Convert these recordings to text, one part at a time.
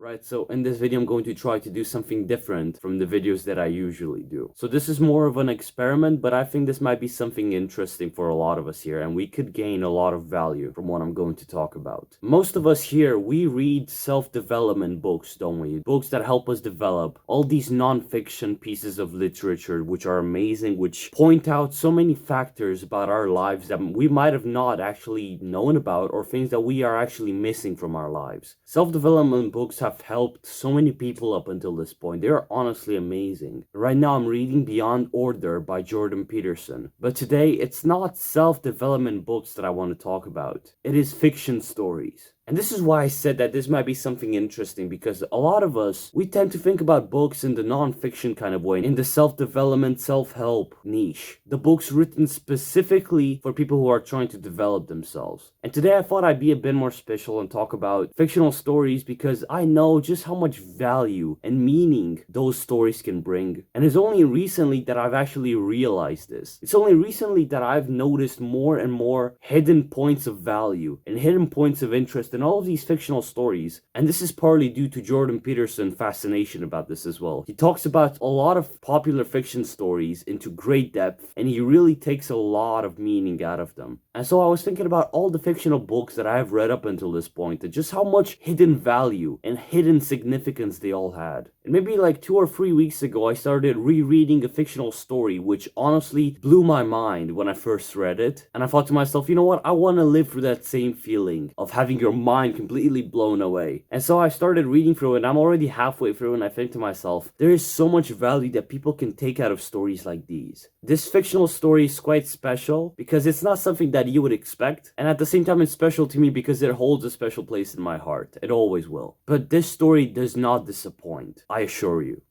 Right, so in this video I'm going to try to do something different from the videos that I usually do. So this is more of an experiment, but I think this might be something interesting for a lot of us here, and we could gain a lot of value from what I'm going to talk about. Most of us here, we read self-development books, don't we? Books that help us develop. All these non-fiction pieces of literature which are amazing, which point out so many factors about our lives that we might have not actually known about, or things that we are actually missing from our lives. Self-development books have helped so many people up until this point. They are honestly amazing. Right now I'm reading Beyond Order by Jordan Peterson. But today it's not self-development books that I want to talk about. It is fiction stories. And this is why I said that this might be something interesting, because a lot of us, we tend to think about books in the non-fiction kind of way, in the self-development, self-help niche. The books written specifically for people who are trying to develop themselves. And today I thought I'd be a bit more special and talk about fictional stories, because I know just how much value and meaning those stories can bring. And it's only recently that I've actually realized this. It's only recently that I've noticed more and more hidden points of value and hidden points of interest in all of these fictional stories, and this is partly due to Jordan Peterson's fascination about this as well. He talks about a lot of popular fiction stories into great depth, and he really takes a lot of meaning out of them. And so I was thinking about all the fictional books that I have read up until this point, and just how much hidden value and hidden significance they all had. And maybe like 2 or 3 weeks ago, I started rereading a fictional story, which honestly blew my mind when I first read it. And I thought to myself, you know what, I want to live through that same feeling of having your mind completely blown away. And so I started reading through it, and I'm already halfway through, and I think to myself, there is so much value that people can take out of stories like these. This fictional story is quite special because it's not something that you would expect, and at the same time it's special to me because it holds a special place in my heart. It always will. But this story does not disappoint, I assure you.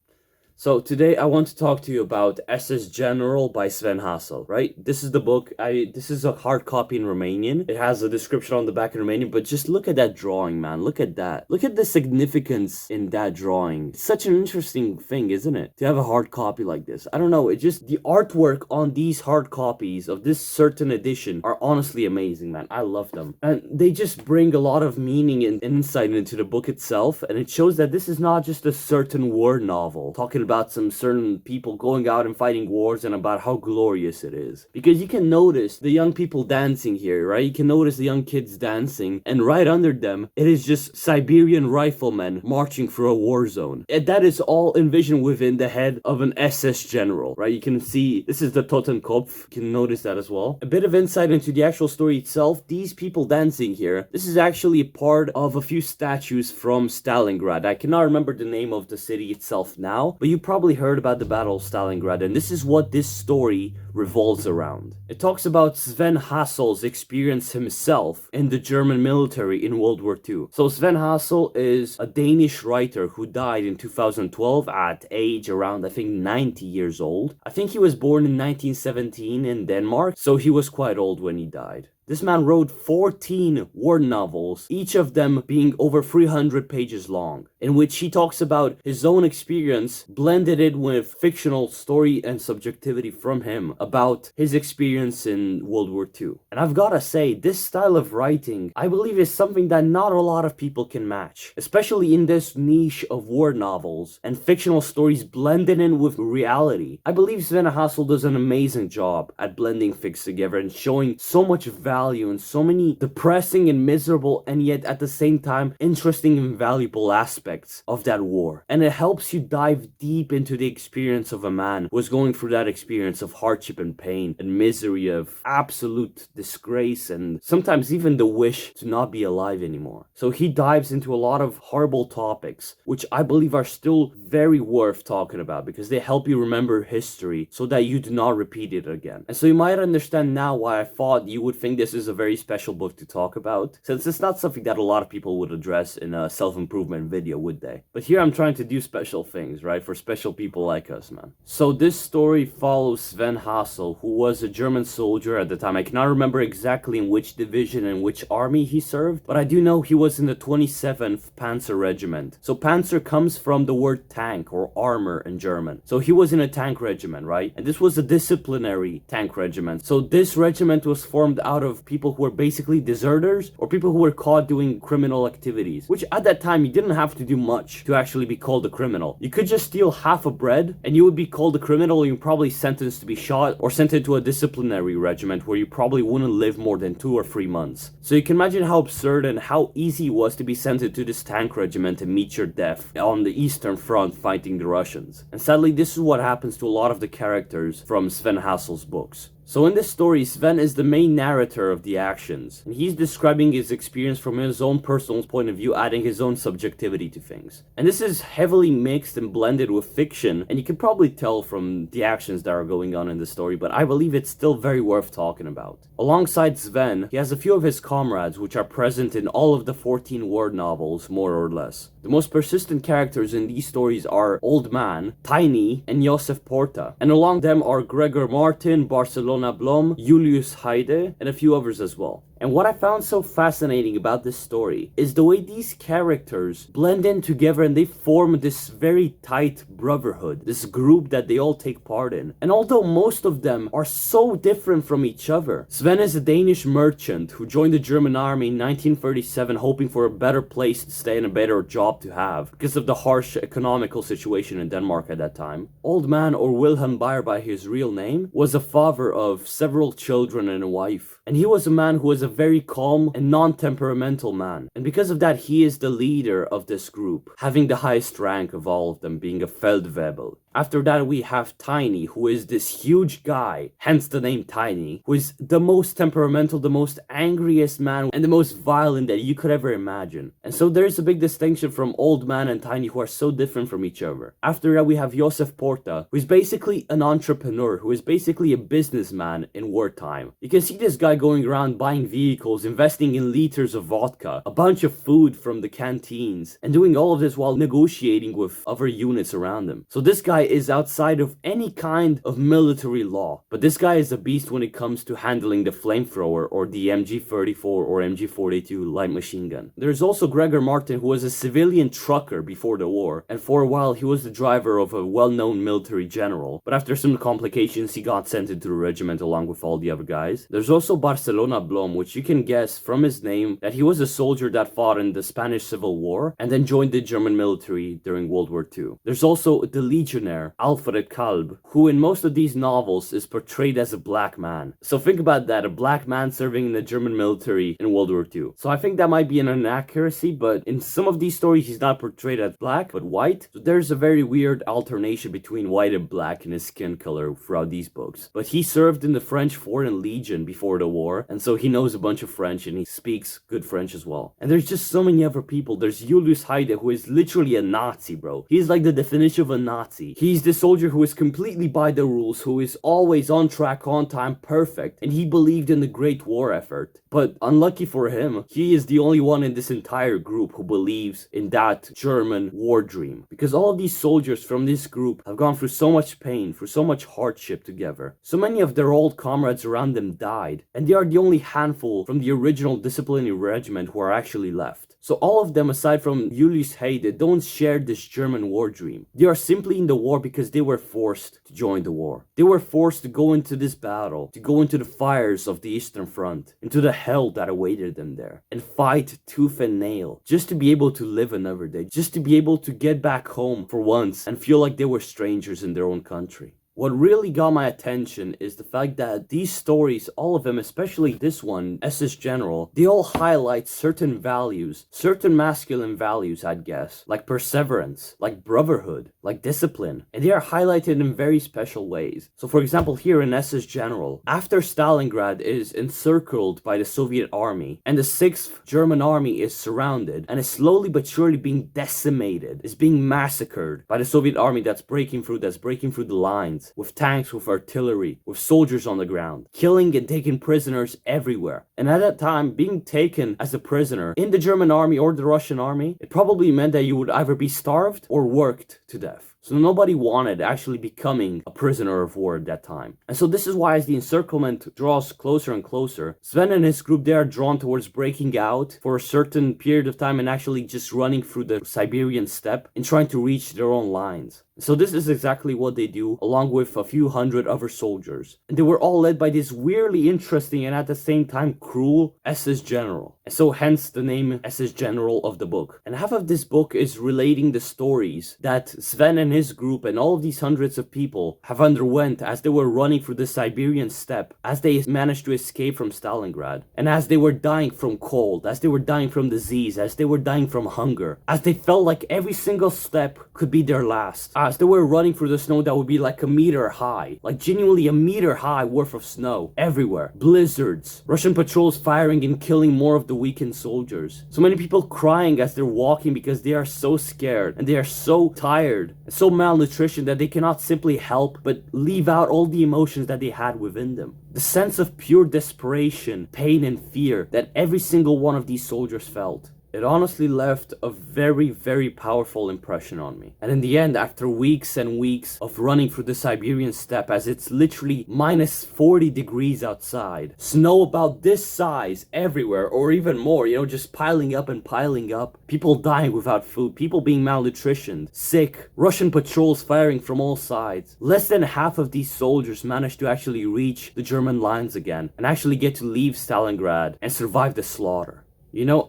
So today I want to talk to you about SS General by Sven Hassel, right? This is the book. This is a hard copy in Romanian. It has a description on the back in Romanian, but just look at that drawing, man. Look at that. Look at the significance in that drawing. It's such an interesting thing, isn't it? To have a hard copy like this. I don't know, it just, the artwork on these hard copies of this certain edition are honestly amazing, man. I love them. And they just bring a lot of meaning and insight into the book itself, and it shows that this is not just a certain war novel talking about some certain people going out and fighting wars and about how glorious it is. Because you can notice the young people dancing here, right? You can notice the young kids dancing, and right under them, it is just Siberian riflemen marching through a war zone. And that is all envisioned within the head of an SS general, right? You can see, this is the Totenkopf, you can notice that as well. A bit of insight into the actual story itself. These people dancing here, this is actually part of a few statues from Stalingrad. I cannot remember the name of the city itself now, but you probably heard about the Battle of Stalingrad, and this is what this story revolves around. It talks about Sven Hassel's experience himself in the German military in World War II. So Sven Hassel is a Danish writer who died in 2012 at age around, I think, 90 years old. I think he was born in 1917 in Denmark, so he was quite old when he died. This man wrote 14 war novels, each of them being over 300 pages long, in which he talks about his own experience, blended it with fictional story and subjectivity from him about his experience in World War II. And I've gotta say, this style of writing, I believe, is something that not a lot of people can match, especially in this niche of war novels and fictional stories blended in with reality. I believe Sven Hassel does an amazing job at blending things together and showing so much value and so many depressing and miserable and yet at the same time interesting and valuable aspects of that war. And it helps you dive deep into the experience of a man who was going through that experience of hardship and pain and misery, of absolute disgrace, and sometimes even the wish to not be alive anymore. So he dives into a lot of horrible topics, which I believe are still very worth talking about because they help you remember history so that you do not repeat it again. And so you might understand now why I thought you would think this is a very special book to talk about, since it's not something that a lot of people would address in a self-improvement video, would they? But here I'm trying to do special things, right? For special people like us, man. So this story follows Sven Hassel, who was a German soldier at the time. I cannot remember exactly in which division and which army he served, but I do know he was in the 27th Panzer Regiment. So Panzer comes from the word tank or armor in German. So he was in a tank regiment, right? And this was a disciplinary tank regiment. So this regiment was formed out of people who were basically deserters or people who were caught doing criminal activities, which at that time you didn't have to do much to actually be called a criminal. You could just steal half a bread and you would be called a criminal, and you're probably sentenced to be shot or sent into a disciplinary regiment where you probably wouldn't live more than 2 or 3 months. So you can imagine how absurd and how easy it was to be sent into this tank regiment and meet your death on the Eastern Front fighting the Russians. And sadly, this is what happens to a lot of the characters from Sven Hassel's books. So in this story, Sven is the main narrator of the actions, and he's describing his experience from his own personal point of view, adding his own subjectivity to things. And this is heavily mixed and blended with fiction, and you can probably tell from the actions that are going on in the story, but I believe it's still very worth talking about. Alongside Sven, he has a few of his comrades which are present in all of the 14 word novels, more or less. The most persistent characters in these stories are Old Man, Tiny, and Josef Porta, and along them are Gregor Martin, Barcelona Blom, Julius Heide, and a few others as well. And what I found so fascinating about this story is the way these characters blend in together and they form this very tight brotherhood, this group that they all take part in. And although most of them are so different from each other, Sven is a Danish merchant who joined the German army in 1937 hoping for a better place to stay and a better job to have because of the harsh economical situation in Denmark at that time. Old Man, or Wilhelm Bayer by his real name, was a father of several children and a wife. And he was a man who was a very calm and non-temperamental man. And because of that, he is the leader of this group, having the highest rank of all of them, being a Feldwebel. After that, we have Tiny, who is this huge guy, hence the name Tiny, who is the most temperamental, the most angriest man, and the most violent that you could ever imagine. And so there's a big distinction from Old Man and Tiny, who are so different from each other. After that, we have Josef Porta, who is basically an entrepreneur, who is basically a businessman in wartime. You can see this guy going around buying vehicles, investing in liters of vodka, a bunch of food from the canteens, and doing all of this while negotiating with other units around him. So this guy is outside of any kind of military law, but this guy is a beast when it comes to handling the flamethrower or the MG34 or MG42 light machine gun. There's also Gregor Martin, who was a civilian trucker before the war, and for a while he was the driver of a well-known military general, but after some complications he got sent into the regiment along with all the other guys. There's also Barcelona Blom, which you can guess from his name that he was a soldier that fought in the Spanish Civil War and then joined the German military during World War II. There's also the legionnaire Alfred Kalb, who in most of these novels is portrayed as a black man. So think about that, a black man serving in the German military in World War II. So I think that might be an inaccuracy, but in some of these stories he's not portrayed as black, but white. So there's a very weird alternation between white and black in his skin color throughout these books. But he served in the French Foreign Legion before the war, and so he knows a bunch of French and he speaks good French as well. And there's just so many other people. There's Julius Heide, who is literally a Nazi, bro. He's like the definition of a Nazi. He's the soldier who is completely by the rules, who is always on track, on time, perfect, and he believed in the Great War effort. But unlucky for him, he is the only one in this entire group who believes in that German war dream. Because all of these soldiers from this group have gone through so much pain, through so much hardship together. So many of their old comrades around them died, and they are the only handful from the original disciplinary regiment who are actually left. So all of them, aside from Julius Heide, don't share this German war dream. They are simply in the war because they were forced to join the war. They were forced to go into this battle, to go into the fires of the Eastern Front, into the hell that awaited them there, and fight tooth and nail, just to be able to live another day, just to be able to get back home for once and feel like they were strangers in their own country. What really got my attention is the fact that these stories, all of them, especially this one, SS General, they all highlight certain values, certain masculine values, I'd guess, like perseverance, like brotherhood, like discipline, and they are highlighted in very special ways. So for example, here in SS General, after Stalingrad is encircled by the Soviet army, and the 6th German army is surrounded, and is slowly but surely being decimated, is being massacred by the Soviet army that's breaking through the lines. lines, with tanks, with artillery, with soldiers on the ground, killing and taking prisoners everywhere. And at that time, being taken as a prisoner in the German army or the Russian army, it probably meant that you would either be starved or worked to death. So nobody wanted actually becoming a prisoner of war at that time. And so this is why, as the encirclement draws closer and closer, Sven and his group, they are drawn towards breaking out for a certain period of time and actually just running through the Siberian steppe and trying to reach their own lines. So this is exactly what they do, along with a few hundred other soldiers. And they were all led by this weirdly interesting and at the same time cruel SS General. And so hence the name SS General of the book. And half of this book is relating the stories that Sven and his group and all of these hundreds of people have underwent as they were running through the Siberian steppe, as they managed to escape from Stalingrad, and as they were dying from cold, as they were dying from disease, as they were dying from hunger, as they felt like every single step could be their last. As they were running through the snow that would be like a meter high, like genuinely a meter high worth of snow everywhere. Blizzards, Russian patrols firing and killing more of the weakened soldiers. So many people crying as they're walking because they are so scared and they are so tired and so malnutrition that they cannot simply help but leave out all the emotions that they had within them. The sense of pure desperation, pain and fear that every single one of these soldiers felt. It honestly left a very, very powerful impression on me. And in the end, after weeks and weeks of running through the Siberian steppe as it's literally minus 40 degrees outside, snow about this size everywhere or even more, just piling up and piling up, people dying without food, people being malnutritioned, sick, Russian patrols firing from all sides. Less than half of these soldiers managed to actually reach the German lines again and actually get to leave Stalingrad and survive the slaughter.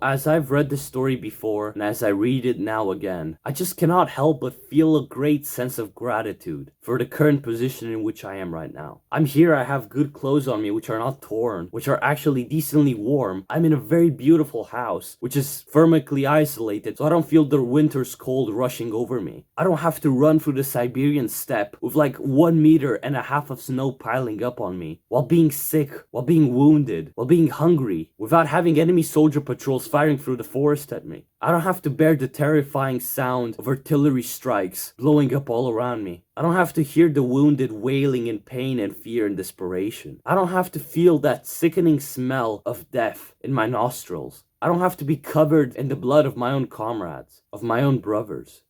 As I've read this story before, and as I read it now again, I just cannot help but feel a great sense of gratitude for the current position in which I am right now. I'm here, I have good clothes on me, which are not torn, which are actually decently warm. I'm in a very beautiful house, which is thermically isolated, so I don't feel the winter's cold rushing over me. I don't have to run through the Siberian steppe with like 1.5 meters of snow piling up on me, while being sick, while being wounded, while being hungry, without having enemy soldier patrols firing through the forest at me. I don't have to bear the terrifying sound of artillery strikes blowing up all around me. I don't have to hear the wounded wailing in pain and fear and desperation. I don't have to feel that sickening smell of death in my nostrils. I don't have to be covered in the blood of my own comrades, of my own brothers.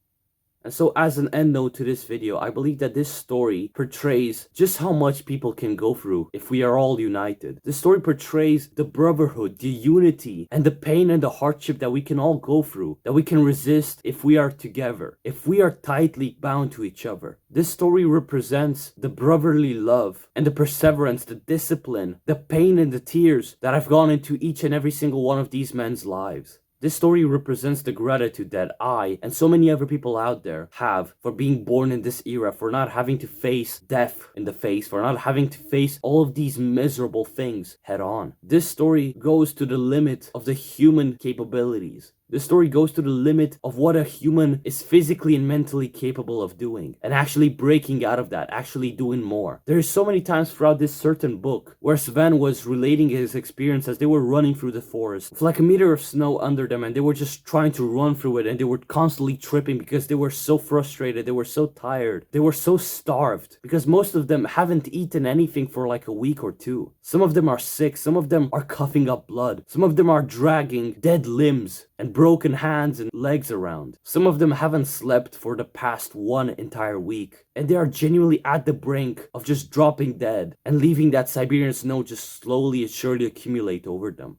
And so as an end note to this video, I believe that this story portrays just how much people can go through if we are all united. This story portrays the brotherhood, the unity, and the pain and the hardship that we can all go through, that we can resist if we are together, if we are tightly bound to each other. This story represents the brotherly love and the perseverance, the discipline, the pain and the tears that have gone into each and every single one of these men's lives. This story represents the gratitude that I and so many other people out there have for being born in this era, for not having to face death in the face, for not having to face all of these miserable things head on. This story goes to the limit of the human capabilities. This story goes to the limit of what a human is physically and mentally capable of doing, and actually breaking out of that, actually doing more. There is so many times throughout this certain book where Sven was relating his experience as they were running through the forest with like a meter of snow under them, and they were just trying to run through it, and they were constantly tripping because they were so frustrated, they were so tired, they were so starved, because most of them haven't eaten anything for like a week or two. Some of them are sick, some of them are coughing up blood, some of them are dragging dead limbs and broken hands and legs around. Some of them haven't slept for the past 1 entire week, and they are genuinely at the brink of just dropping dead and leaving that Siberian snow just slowly and surely accumulate over them.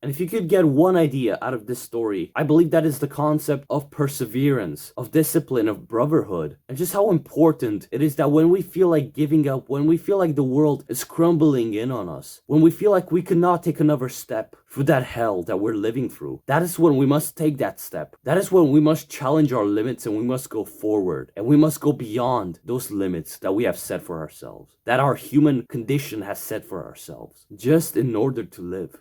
And if you could get one idea out of this story, I believe that is the concept of perseverance, of discipline, of brotherhood, and just how important it is that when we feel like giving up, when we feel like the world is crumbling in on us, when we feel like we cannot take another step through that hell that we're living through, that is when we must take that step. That is when we must challenge our limits and we must go forward, and we must go beyond those limits that we have set for ourselves, that our human condition has set for ourselves, just in order to live.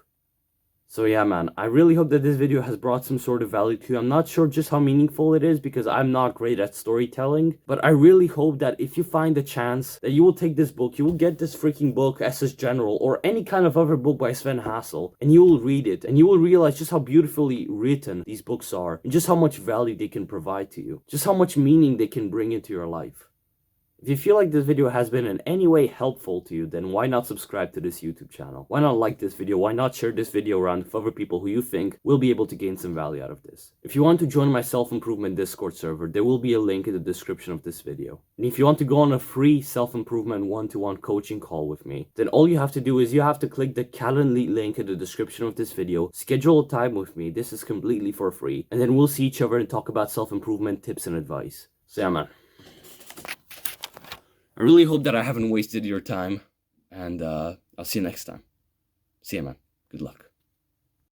So yeah, man, I really hope that this video has brought some sort of value to you. I'm not sure just how meaningful it is because I'm not great at storytelling, but I really hope that if you find a chance that you will take this book, you will get this freaking book, SS General, or any kind of other book by Sven Hassel, and you will read it, and you will realize just how beautifully written these books are, and just how much value they can provide to you, just how much meaning they can bring into your life. If you feel like this video has been in any way helpful to you, then why not subscribe to this YouTube channel? Why not like this video? Why not share this video around with other people who you think will be able to gain some value out of this? If you want to join my self-improvement Discord server, there will be a link in the description of this video. And if you want to go on a free self-improvement one-to-one coaching call with me, then all you have to do is you have to click the Calendly link in the description of this video, schedule a time with me, this is completely for free, and then we'll see each other and talk about self-improvement tips and advice. So yeah, man. I really hope that I haven't wasted your time, and I'll see you next time. See ya, man. Good luck.